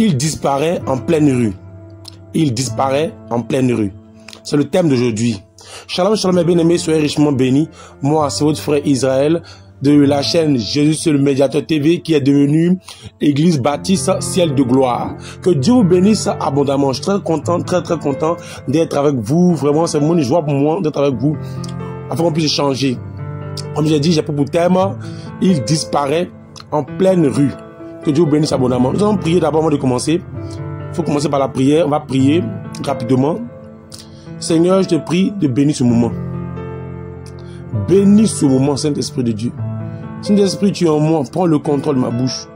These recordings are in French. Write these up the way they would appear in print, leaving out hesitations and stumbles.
il disparaît en pleine rue. Il disparaît en pleine rue. C'est le thème d'aujourd'hui. Shalom, shalom mes bien-aimés, soyez richement bénis. Moi, c'est votre frère Israël de la chaîne Jésus sur le Médiateur TV qui est devenue Église Baptiste Ciel de Gloire. Que Dieu vous bénisse abondamment. Je suis très content d'être avec vous. Vraiment, c'est mon joie pour moi d'être avec vous afin qu'on puisse échanger. Comme j'ai dit, j'ai pour thème, il disparaît en pleine rue. Que Dieu vous bénisse abondamment. Nous allons prier d'abord avant de commencer. Il faut commencer par la prière. On va prier rapidement. Seigneur, je te prie de bénir ce moment. Bénis ce moment, Saint-Esprit de Dieu. Saint-Esprit, tu es en moi. Prends le contrôle de ma bouche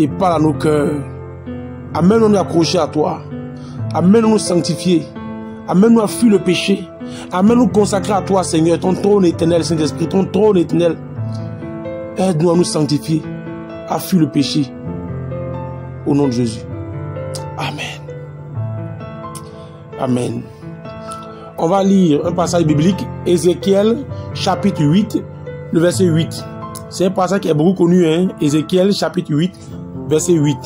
et parle à nos cœurs. Amène-nous à nous accrocher à toi. Amène-nous à nous sanctifier. Amène-nous à fuir le péché. Amène-nous à consacrer à toi, Seigneur, ton trône éternel, Saint-Esprit, ton trône éternel. Aide-nous à nous sanctifier, à fuir le péché. Au nom de Jésus. Amen. Amen. On va lire un passage biblique, Ézéchiel, chapitre 8, le verset 8. C'est un passage qui est beaucoup connu, hein? Ézéchiel, chapitre 8, verset 8.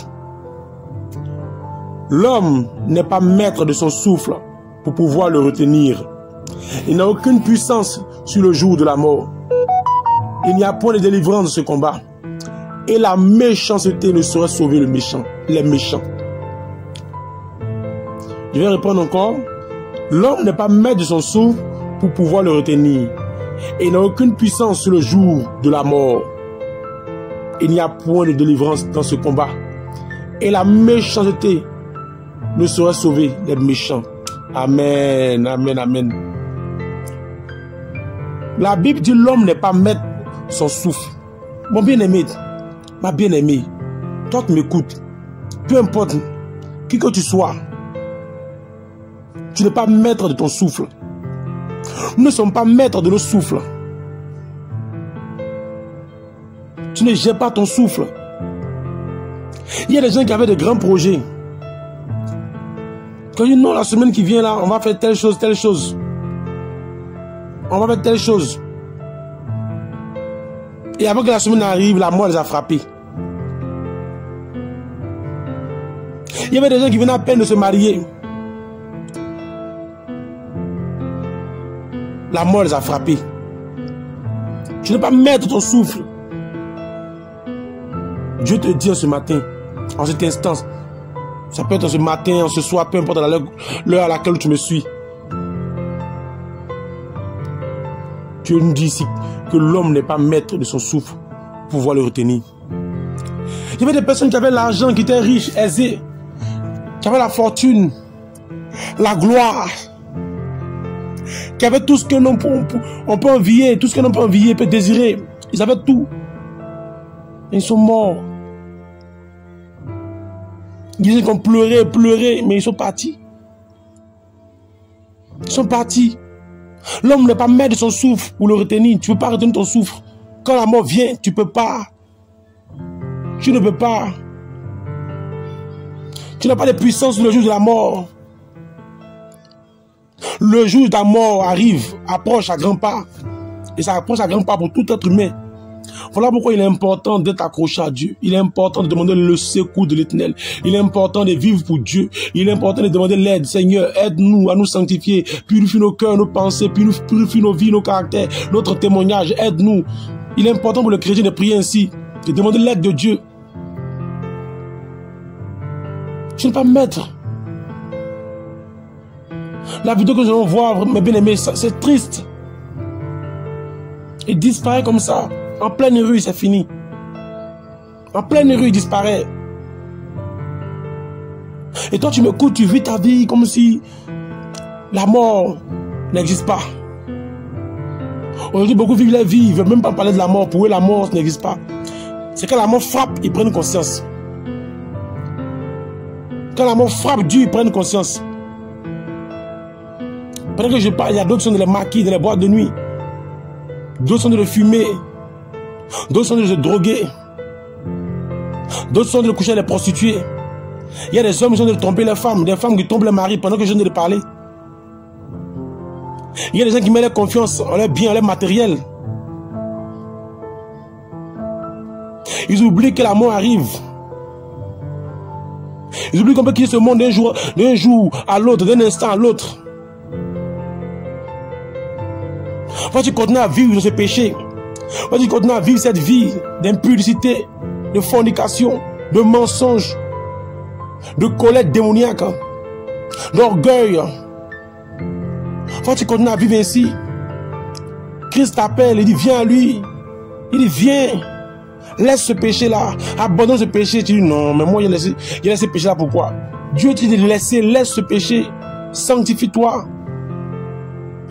L'homme n'est pas maître de son souffle pour pouvoir le retenir. Il n'a aucune puissance sur le jour de la mort. Il n'y a point de délivrance dans ce combat. Et la méchanceté ne saurait sauver les méchants. Je vais répondre encore. L'homme n'est pas maître de son souffle pour pouvoir le retenir. Et il n'a aucune puissance sur le jour de la mort. Il n'y a point de délivrance dans ce combat. Et la méchanceté ne saurait sauver les méchants. Amen, amen, amen. La Bible dit l'homme n'est pas maître de son souffle. Mon bien-aimé, ma bien-aimée, toi qui m'écoutes, peu importe qui que tu sois, tu n'es pas maître de ton souffle. Nous ne sommes pas maîtres de nos souffles. Tu ne gères pas ton souffle. Il y a des gens qui avaient de grands projets. Quand ils disent non, la semaine qui vient là, on va faire telle chose, telle chose. On va faire telle chose. Et avant que la semaine arrive, la mort les a frappés. Il y avait des gens qui venaient à peine de se marier. La mort les a frappés. Tu n'es pas maître de ton souffle. Dieu te dit en ce matin, en cet instant, ça peut être en ce matin, en ce soir, peu importe l'heure à laquelle tu me suis. Dieu nous dit ici que l'homme n'est pas maître de son souffle pour pouvoir le retenir. Il y avait des personnes qui avaient l'argent, qui étaient riches, aisés, qui avaient la fortune, la gloire, qui avaient tout ce que l'on peut envier, tout ce que l'on peut envier, peut désirer. Ils avaient tout. Ils sont morts. Ils disaient qu'on pleurait, mais ils sont partis. Ils sont partis. L'homme n'est pas maître de son souffle pour le retenir. Tu ne peux pas retenir ton souffle. Quand la mort vient, tu ne peux pas. Tu ne peux pas. Tu n'as pas de puissance le jour de la mort. Le jour de ta mort arrive, approche à grands pas. Et ça approche à grands pas pour tout être humain. Voilà pourquoi il est important d'être accroché à Dieu. Il est important de demander le secours de l'Éternel. Il est important de vivre pour Dieu. Il est important de demander l'aide. Seigneur, aide-nous à nous sanctifier. Purifie nos cœurs, nos pensées. Purifie nos vies, nos caractères, notre témoignage. Aide-nous. Il est important pour le chrétien de prier ainsi. De demander l'aide de Dieu. Tu n'es pas maître. La vidéo que nous allons voir, mes bien-aimés, c'est triste. Il disparaît comme ça. En pleine rue, c'est fini. En pleine rue, il disparaît. Et toi, tu m'écoutes, tu vis ta vie comme si la mort n'existe pas. Aujourd'hui, beaucoup vivent la vie, ils ne veulent même pas parler de la mort. Pour eux, la mort n'existe pas. C'est quand la mort frappe, ils prennent conscience. Quand la mort frappe Dieu, ils prennent conscience. Pendant que je parle, il y a d'autres qui sont dans les maquis, dans les boîtes de nuit. D'autres sont de le fumer. D'autres sont de se droguer. D'autres sont de coucher les prostituées. Il y a des hommes qui sont de tromper les femmes. Des femmes qui trompent les maris pendant que je viens de parler. Il y a des gens qui mettent leur confiance en leur bien, en leur matériel. Ils oublient que la mort arrive. Ils oublient qu'on peut quitter ce monde d'un jour à l'autre, d'un instant à l'autre. Tu continues à vivre dans ce péché. Tu continues à vivre cette vie d'impudicité, de fornication, de mensonge, de colère démoniaque, d'orgueil. Tu continues à vivre ainsi. Christ t'appelle, il dit viens à lui. Il dit viens, laisse ce péché-là, abandonne ce péché. Tu dis non, mais moi j'ai laissé ce péché-là, pourquoi? Dieu te dit laisse ce péché, sanctifie-toi.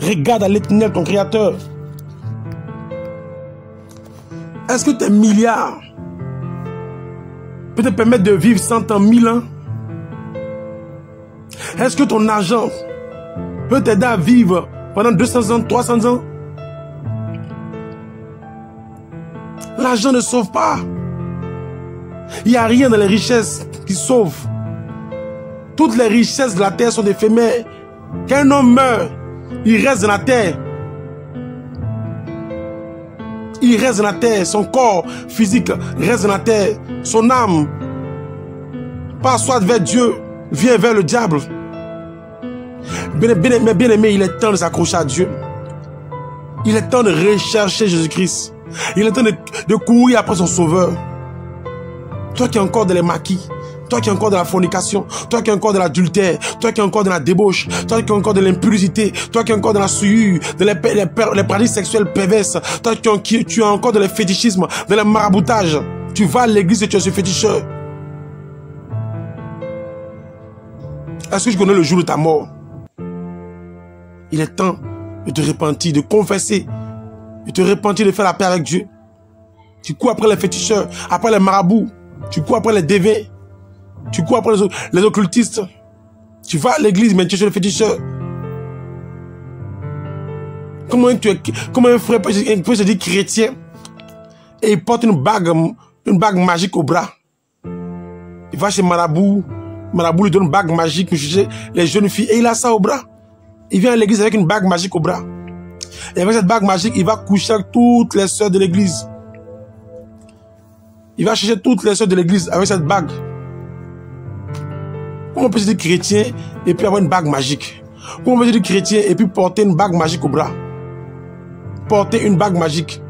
Regarde à l'Éternel, ton Créateur. Est-ce que tes milliards peuvent te permettre de vivre 100 ans, 1000 ans? Est-ce que ton argent peut t'aider à vivre pendant 200 ans, 300 ans? L'argent ne sauve pas. Il n'y a rien dans les richesses qui sauve. Toutes les richesses de la terre sont éphémères. Quand un homme meurt, il reste dans la terre. Il reste dans la terre. Son corps physique reste dans la terre. Son âme part soit vers Dieu, vient vers le diable. Bien aimé, il est temps de s'accrocher à Dieu. Il est temps de rechercher Jésus-Christ. Il est temps de courir après son sauveur. Toi qui es encore dans les maquis, toi qui es encore dans la fornication, toi qui es encore dans l'adultère, toi qui es encore dans la débauche, toi qui es encore dans l'impudicité, toi qui es encore dans la souillure, dans les pratiques sexuelles perverses, toi qui es encore dans le fétichisme, dans le maraboutage, tu vas à l'église et tu es ce féticheur. Est-ce que je connais le jour de ta mort? Il est temps de te repentir, de confesser, de te repentir, de faire la paix avec Dieu. Tu cours après les féticheurs, après les marabouts, tu cours après les dévins, tu cours après les occultistes. Tu vas à l'église, mais tu es chez le féticheur. Comment un frère peut se dire chrétien et il porte une bague magique au bras? Il va chez marabout, marabout lui donne une bague magique pour chercher les jeunes filles et il a ça au bras. Il vient à l'église avec une bague magique au bras. Et avec cette bague magique, il va coucher avec toutes les sœurs de l'église. Il va chercher toutes les sœurs de l'église avec cette bague. Comment on peut se dire chrétien et puis avoir une bague magique? Comment on peut se dire chrétien et puis porter une bague magique au bras? Porter une bague magique.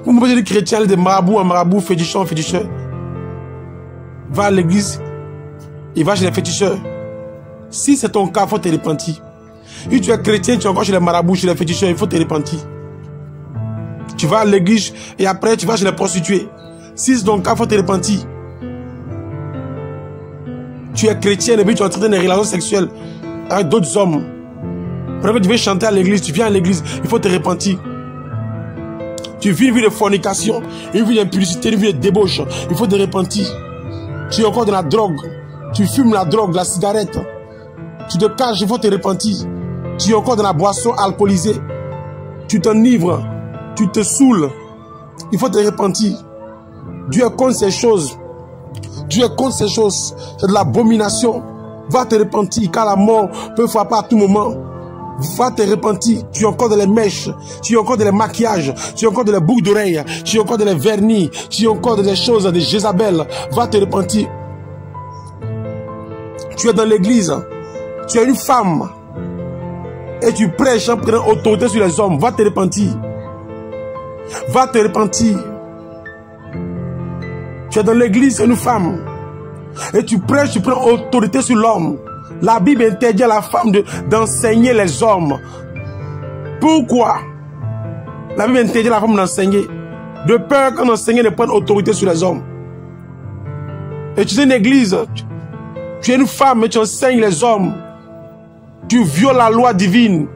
Comment on peut se dire chrétien, aller de marabout en marabout, féticheur en féticheur? Va à l'église, il va chez les féticheurs. Si c'est ton cas, il faut te repentir. Si tu es chrétien, tu es encore chez les marabouts, chez les féticheurs, il faut te repentir. Tu vas à l'église et après tu vas chez les prostituées. Si c'est ton cas, il faut te repentir. Tu es chrétien et puis tu es en train de relations sexuelles avec d'autres hommes. Pendant que tu veux chanter à l'église, tu viens à l'église, il faut te repentir. Tu vis une vie de fornication, une vie d'impudicité, une vie de débauche, il faut te repentir. Tu es encore dans la drogue, tu fumes la drogue, la cigarette. Tu te caches, il faut te repentir. Tu es encore dans la boisson alcoolisée. Tu t'enivres, tu te saoules. Il faut te repentir. Dieu est contre ces choses. Dieu est contre ces choses. C'est de l'abomination. Va te repentir car la mort peut frapper à tout moment. Va te repentir. Tu es encore dans les mèches. Tu es encore dans les maquillages. Tu es encore dans les boucles d'oreilles. Tu es encore dans les vernis. Tu es encore dans les choses de Jézabel. Va te repentir. Tu es dans l'église. Tu es une femme. Et tu prêches en prenant autorité sur les hommes. Va te repentir. Va te repentir. Tu es dans l'église, une femme. Et tu prêches, tu prends autorité sur l'homme. La Bible interdit à la femme d'enseigner les hommes. Pourquoi? La Bible interdit à la femme d'enseigner. De peur qu'un enseignant ne prenne autorité sur les hommes. Et tu es une église. Tu es une femme et tu enseignes les hommes. Tu violes la loi divine.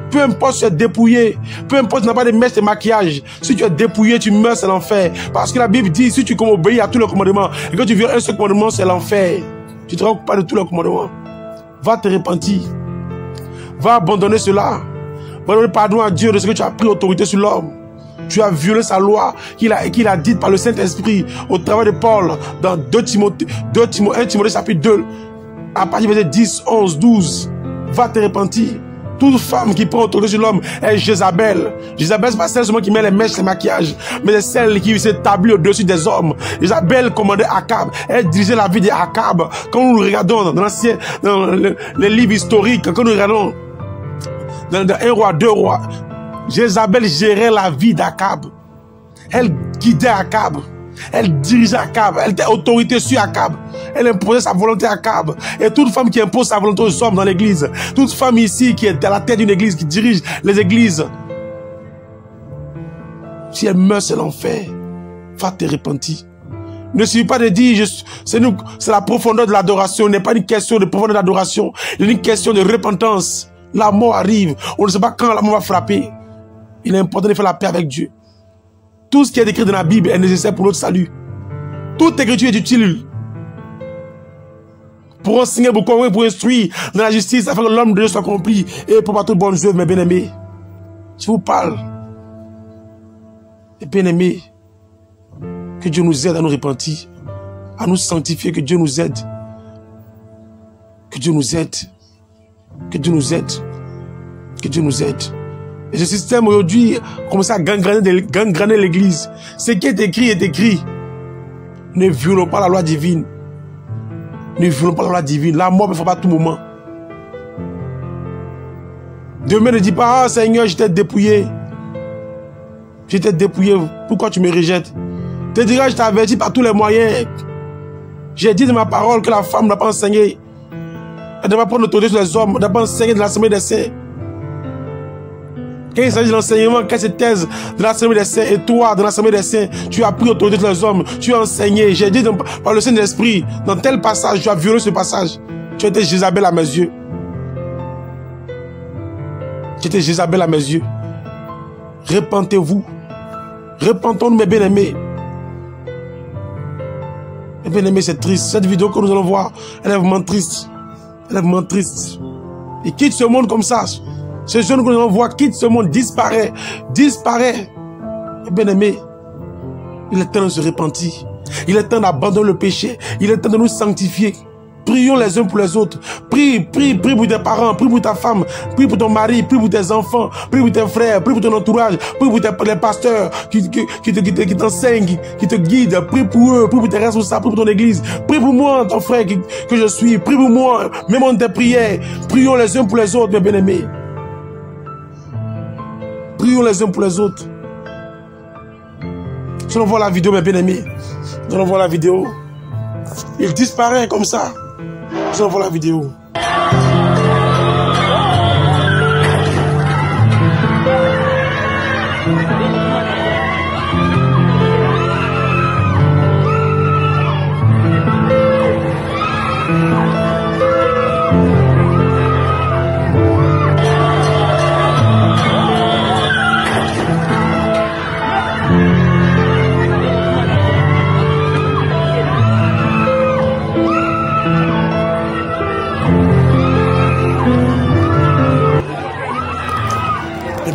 Peu importe si tu es dépouillé, peu importe si tu n'as pas de mèche de maquillage, si tu es dépouillé, tu meurs, c'est l'enfer. Parce que la Bible dit, si tu obéis à tous les commandements, et que tu violes un seul commandement, c'est l'enfer. Tu ne te rends pas de tous les commandements. Va te repentir. Va abandonner cela. Va donner pardon à Dieu de ce que tu as pris autorité sur l'homme. Tu as violé sa loi qu'il a dite par le Saint-Esprit au travers de Paul dans 1 Timothée chapitre 2 à partir du verset 10, 11, 12. Va te repentir. Toute femme qui prend autorité sur l'homme est Jézabel. Jézabel, ce n'est pas celle seulement qui met les mèches, les maquillages, mais c'est celle qui s'établit au-dessus des hommes. Jézabel commandait Akab. Elle dirigeait la vie d'Akab. Quand nous regardons dans les livres historiques, quand nous regardons dans 1 roi, 2 rois, Jézabel gérait la vie d'Akab. Elle guidait Akab. Elle dirigeait Akab. Elle était autorité sur Akab. Elle imposait sa volonté à Akab. Et toute femme qui impose sa volonté aux hommes dans l'église, toute femme ici qui est à la tête d'une église, qui dirige les églises, si elle meurt, c'est l'enfer. Va te repentir. Ne suffit pas de dire, c'est la profondeur de l'adoration. Ce n'est pas une question de profondeur d'adoration. Il est une question de repentance. La mort arrive. On ne sait pas quand la mort va frapper. Il est important de faire la paix avec Dieu. Tout ce qui est écrit dans la Bible est nécessaire pour notre salut. Toute écriture est utile pour enseigner, pour convaincre, pour instruire dans la justice, afin que l'homme de Dieu soit accompli et pour toute bonne œuvre, mes bien-aimés. Je vous parle. Mes bien-aimés, que Dieu nous aide à nous repentir, à nous sanctifier, que Dieu nous aide. Que Dieu nous aide. Que Dieu nous aide. Que Dieu nous aide. Et ce système aujourd'hui commence à gangrener l'église. Ce qui est écrit. Ne violons pas la loi divine. Ne violons pas la loi divine. La mort me frappe à tout moment. Demain ne dis pas, ah Seigneur, je t'ai dépouillé. Je t'ai dépouillé. Pourquoi tu me rejettes? Te diras, je t'ai averti par tous les moyens. J'ai dit de ma parole que la femme ne doit pas enseigner. Elle ne doit pas prendre l'autorité sur les hommes. Elle ne doit pas enseigner de l'assemblée des saints. Quand il s'agit de l'enseignement, qu'elle se taise de l'assemblée des saints, et toi, dans l'assemblée des saints, tu as pris l'autorité sur les hommes, tu as enseigné. J'ai dit par le Saint-Esprit, dans tel passage, tu as violé ce passage. Tu as été Jézabel à mes yeux. Tu étais Jézabel à mes yeux. Repentez-vous. Repentons-nous, mes bien-aimés. Mes bien-aimés, c'est triste. Cette vidéo que nous allons voir, elle est vraiment triste. Elle est vraiment triste. Et quitte ce monde comme ça. Ce jeune que nous allons voir quitte ce monde, disparaît. Disparaît. Mes bien-aimés, il est temps de se repentir. Il est temps d'abandonner le péché. Il est temps de nous sanctifier. Prions les uns pour les autres. Prie pour tes parents, prie pour ta femme, prie pour ton mari, prie pour tes enfants, prie pour tes frères, prie pour ton entourage, prie pour les pasteurs qui t'enseignent, qui te guident. Prie pour eux, prie pour tes responsables, prie pour ton église. Prie pour moi, ton frère que je suis. Prie pour moi, même en tes prières. Prions les uns pour les autres, mes bien-aimés. Prions les uns pour les autres. Si on voit la vidéo, mes bien-aimés, si on voit la vidéo, il disparaît comme ça. Si on voit la vidéo.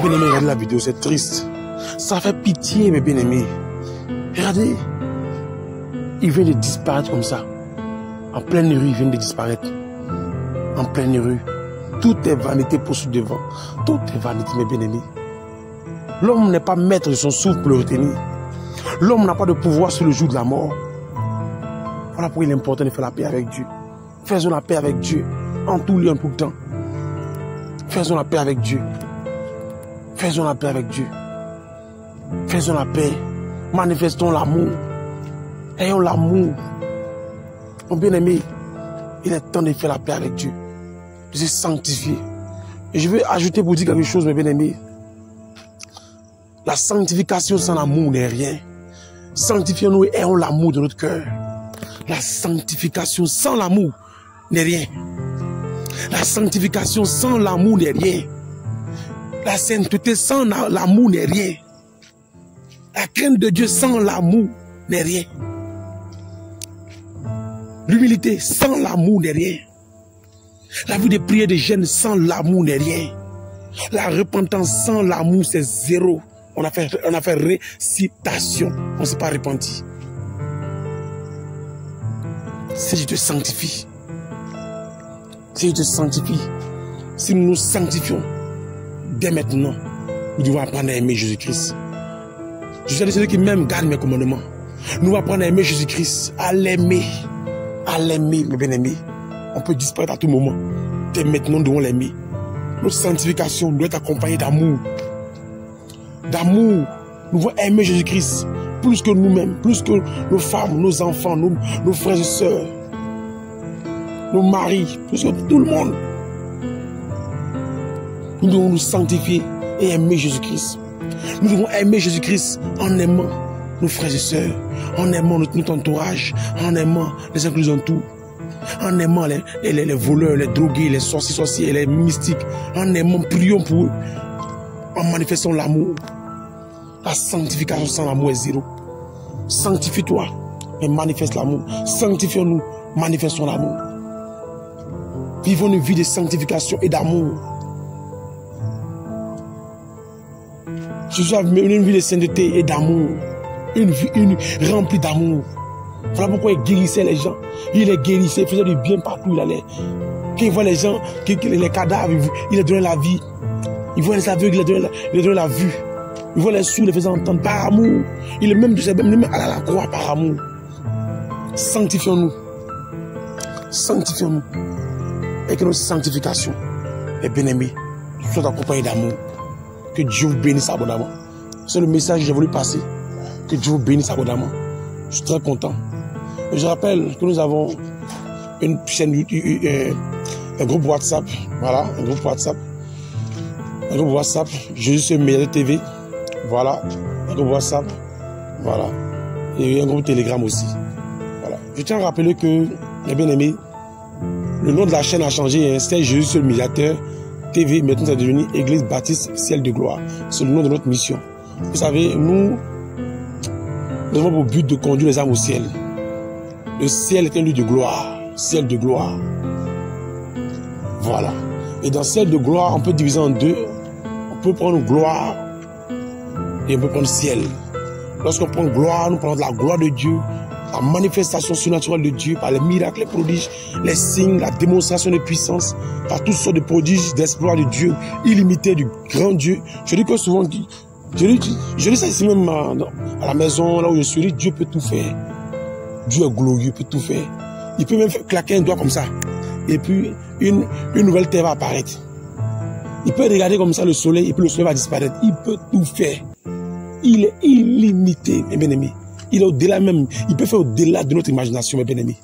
Bien-aimés, regardez la vidéo, c'est triste. Ça fait pitié, mes bien-aimés. Regardez. Il vient de disparaître comme ça. En pleine rue, il vient de disparaître. En pleine rue. Tout est vanité poursuit devant. Tout est vanité, mes bien-aimés. L'homme n'est pas maître de son souffle pour le retenir. L'homme n'a pas de pouvoir sur le jour de la mort. Voilà pourquoi il est important de faire la paix avec Dieu. Faisons la paix avec Dieu. En tout lieu, en tout temps. Faisons la paix avec Dieu. Faisons la paix avec Dieu. Faisons la paix. Manifestons l'amour. Ayons l'amour. Mon bien-aimé, il est temps de faire la paix avec Dieu. De se sanctifier. Et je veux ajouter pour dire quelque chose, mes bien-aimés. La sanctification sans l'amour n'est rien. Sanctifions-nous et ayons l'amour de notre cœur. La sanctification sans l'amour n'est rien. La sanctification sans l'amour n'est rien. La sainteté sans l'amour n'est rien. La crainte de Dieu sans l'amour n'est rien. L'humilité sans l'amour n'est rien. La vie de prière de jeûne sans l'amour n'est rien. La repentance sans l'amour c'est zéro. On a fait récitation. On ne s'est pas repenti. Si je te sanctifie, si je te sanctifie, si nous nous sanctifions, dès maintenant, nous devons apprendre à aimer Jésus-Christ. Je suis celui qui même garde mes commandements. Nous devons apprendre à aimer Jésus-Christ, à l'aimer, mes bien-aimés. On peut disparaître à tout moment. Dès maintenant, nous devons l'aimer. Notre sanctification doit être accompagnée d'amour. D'amour. Nous devons aimer Jésus-Christ plus que nous-mêmes, plus que nos femmes, nos enfants, nos frères et sœurs, nos maris, plus que tout le monde. Nous devons nous sanctifier et aimer Jésus-Christ. Nous devons aimer Jésus-Christ en aimant nos frères et sœurs, en aimant notre entourage, en aimant les gens qui nous entourent, en aimant les voleurs, les drogués, les sorciers, les mystiques, en aimant, prions pour eux, en manifestant l'amour. La sanctification sans l'amour est zéro. Sanctifie-toi, mais manifeste l'amour. Sanctifions-nous, manifestons l'amour. Vivons une vie de sanctification et d'amour. Jésus a une vie de sainteté et d'amour. Une vie remplie d'amour. Voilà pourquoi il guérissait les gens. Il les guérissait, il faisait du bien partout où il allait. Quand il voit les gens, les cadavres, il leur donnait la vie. Il voit les aveugles, il leur donnait la vue. Il voit les sourds, il les faisait entendre par amour. Il est même à la croix par amour. Sanctifions-nous. Sanctifions-nous. Et que notre sanctification, les bien-aimés, soit accompagnée d'amour. Que Dieu vous bénisse abondamment. C'est le message que j'ai voulu passer. Que Dieu vous bénisse abondamment. Je suis très content. Et je rappelle que nous avons une chaîne YouTube, un groupe WhatsApp. Voilà, un groupe WhatsApp. Un groupe WhatsApp. Jésus Médiateur TV. Voilà, un groupe WhatsApp. Voilà. Et un groupe Telegram aussi. Voilà. Je tiens à rappeler que, mes bien-aimés, le nom de la chaîne a changé. C'était Jésus Médiateur TV. Maintenant, c'est devenu Église Baptiste Ciel de Gloire. C'est le nom de notre mission. Vous savez, nous avons pour but de conduire les âmes au ciel. Le ciel est un lieu de gloire. Ciel de gloire. Voilà. Et dans ciel de gloire, on peut diviser en deux. On peut prendre gloire et on peut prendre ciel. Lorsqu'on prend gloire, nous prenons la gloire de Dieu, la manifestation surnaturelle de Dieu par les miracles, les prodiges, les signes, la démonstration de puissance, par toutes sortes de prodiges, d'exploits de Dieu, illimités du grand Dieu. Je dis que souvent, je dis ça ici même à la maison, là où je suis, Dieu peut tout faire. Dieu est glorieux, il peut tout faire. Il peut même claquer un doigt comme ça. Et puis, une nouvelle terre va apparaître. Il peut regarder comme ça le soleil, et puis le soleil va disparaître. Il peut tout faire. Il est illimité, mes bien-aimés. Il est au-delà même. Il peut faire au-delà de notre imagination, mes bien-aimés.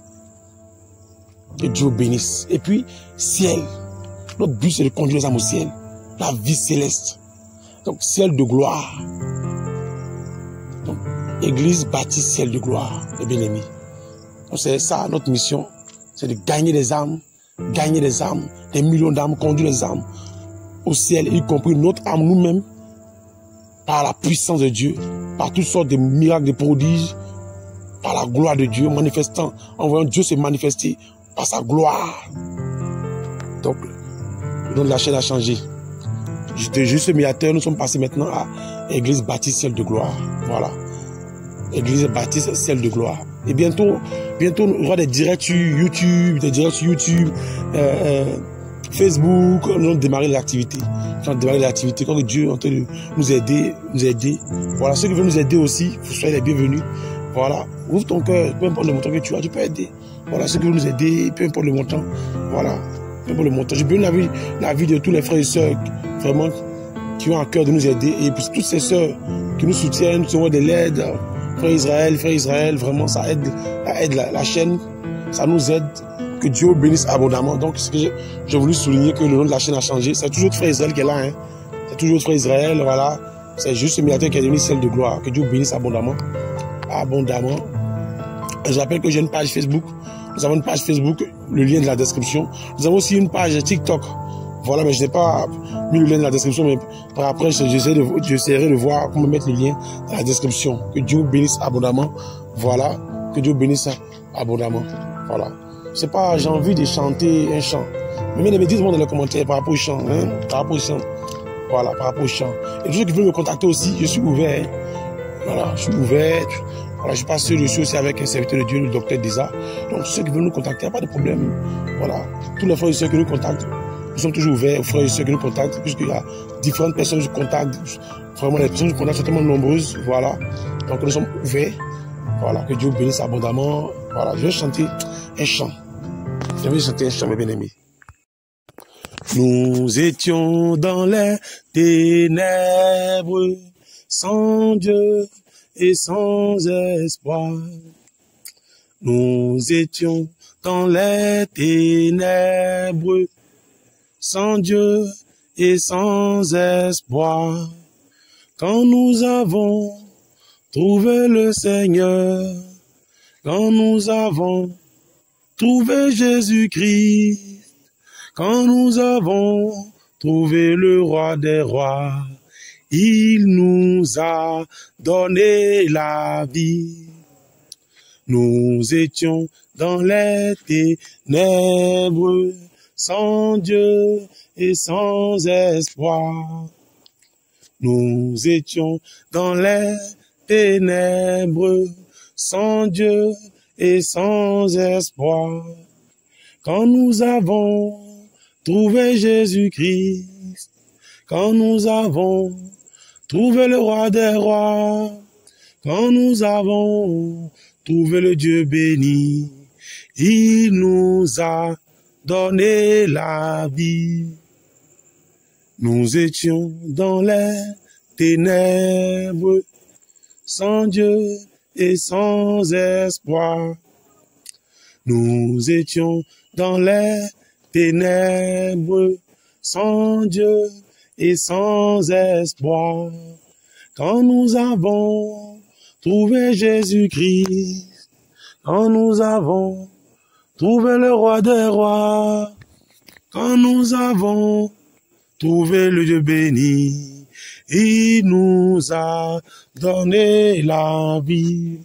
Que Dieu vous bénisse. Et puis, ciel. Notre but, c'est de conduire les âmes au ciel. La vie céleste. Donc, ciel de gloire. Donc, Église Baptiste Ciel de Gloire, mes bien-aimés. Donc, c'est ça, notre mission. C'est de gagner des âmes. Gagner des âmes. Des millions d'âmes. Conduire les âmes au ciel, y compris notre âme nous-mêmes. Par la puissance de Dieu, par toutes sortes de miracles, de prodiges, par la gloire de Dieu, manifestant, en voyant Dieu se manifester par sa gloire. Donc, le nom de la chaîne a changé. J'étais juste médiateur, nous sommes passés maintenant à Église Baptiste Ciel de Gloire. Voilà. Église Baptiste Ciel de Gloire. Et bientôt, on aura des directs sur YouTube, Facebook, nous allons démarrer l'activité. Quand Dieu est en train de nous aider. Voilà, ceux qui veulent nous aider aussi, vous soyez les bienvenus. Voilà, ouvre ton cœur, peu importe le montant que tu as, tu peux aider. Voilà, ceux qui veulent nous aider, peu importe le montant. Voilà, peu importe le montant. J'ai bien la vie de tous les frères et sœurs, vraiment, qui ont à cœur de nous aider. Et puis toutes ces sœurs qui nous soutiennent, qui ont de l'aide. Frère Israël, vraiment, ça aide la chaîne, ça nous aide. Que Dieu bénisse abondamment. Donc, ce que j'ai voulu souligner que le nom de la chaîne a changé. C'est toujours Frère Israël qui est là. Hein. C'est toujours Frère Israël, voilà. C'est juste le médiateur qui est devenu Ciel de Gloire. Que Dieu bénisse abondamment. Abondamment. Je rappelle que j'ai une page Facebook. Nous avons une page Facebook, le lien de la description. Nous avons aussi une page TikTok. Voilà, mais je n'ai pas mis le lien dans la description, mais par après, j'essaierai de voir comment mettre le lien dans la description. Que Dieu bénisse abondamment. Voilà. Que Dieu bénisse abondamment. Voilà. C'est pas, j'ai envie de chanter un chant. Mais dites-moi dans les commentaires par rapport au chant, hein, par rapport au chant. Voilà, par rapport au chant. Et tous ceux qui veulent me contacter aussi, je suis ouvert. Hein. Voilà, je suis ouvert. Voilà, je suis pas seul, je suis aussi avec un serviteur de Dieu, le docteur Desa. Donc, ceux qui veulent nous contacter, il n'y a pas de problème. Voilà. Tous les frères et sœurs qui nous contactent, nous sommes toujours ouverts aux frères et ceux qui nous contactent, puisqu'il y a différentes personnes qui contactent. Vraiment, les personnes qui contactent sont tellement nombreuses. Voilà. Donc, nous sommes ouverts. Voilà. Que Dieu bénisse abondamment. Voilà. Je vais chanter un chant. Je vais chanter un chant, mes bien-aimés. Nous étions dans les ténèbres, sans Dieu et sans espoir. Nous étions dans les ténèbres, sans Dieu et sans espoir. Quand nous avons trouvé le Seigneur, quand nous avons trouvé Jésus-Christ, quand nous avons trouvé le roi des rois, il nous a donné la vie. Nous étions dans les ténèbres, sans Dieu et sans espoir. Nous étions dans les ténèbres, sans Dieu et sans espoir. Quand nous avons trouvé Jésus-Christ, quand nous avons trouvé le roi des rois, quand nous avons trouvé le Dieu béni, il nous a donné la vie. Nous étions dans les ténèbres, sans Dieu et sans espoir. Nous étions dans les ténèbres, sans Dieu et sans espoir. Quand nous avons trouvé Jésus-Christ, quand nous avons trouvé le roi des rois, quand nous avons trouvé le Dieu béni, il nous a donné la vie.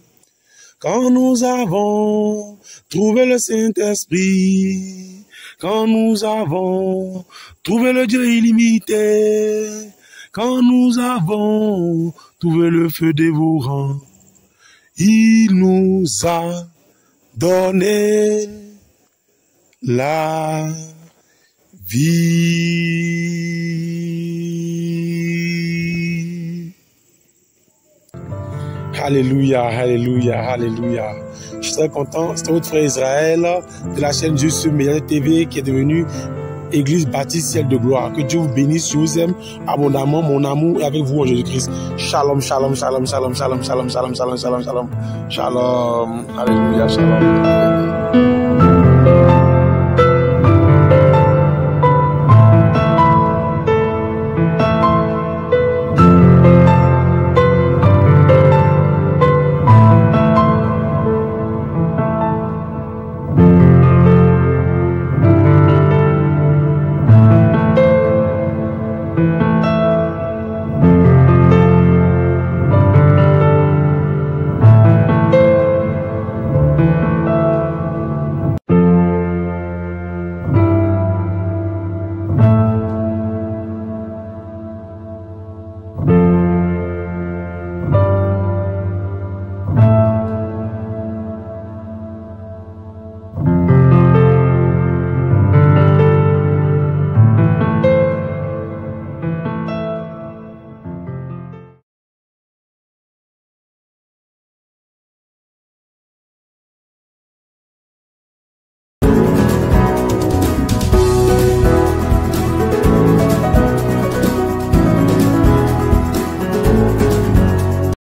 Quand nous avons trouvé le Saint-Esprit, quand nous avons trouvé le Dieu illimité, quand nous avons trouvé le feu dévorant, il nous a donné la vie. Alléluia, alléluia, alléluia. Je suis très content. C'est votre frère Israël de la chaîne Juste Meilleur TV qui est devenue Église Baptiste Ciel de Gloire. Que Dieu vous bénisse, je vous aime abondamment, mon amour est avec vous en Jésus-Christ. Shalom, shalom, shalom, shalom, shalom, shalom, shalom, shalom, shalom, shalom, shalom. Alléluia, shalom.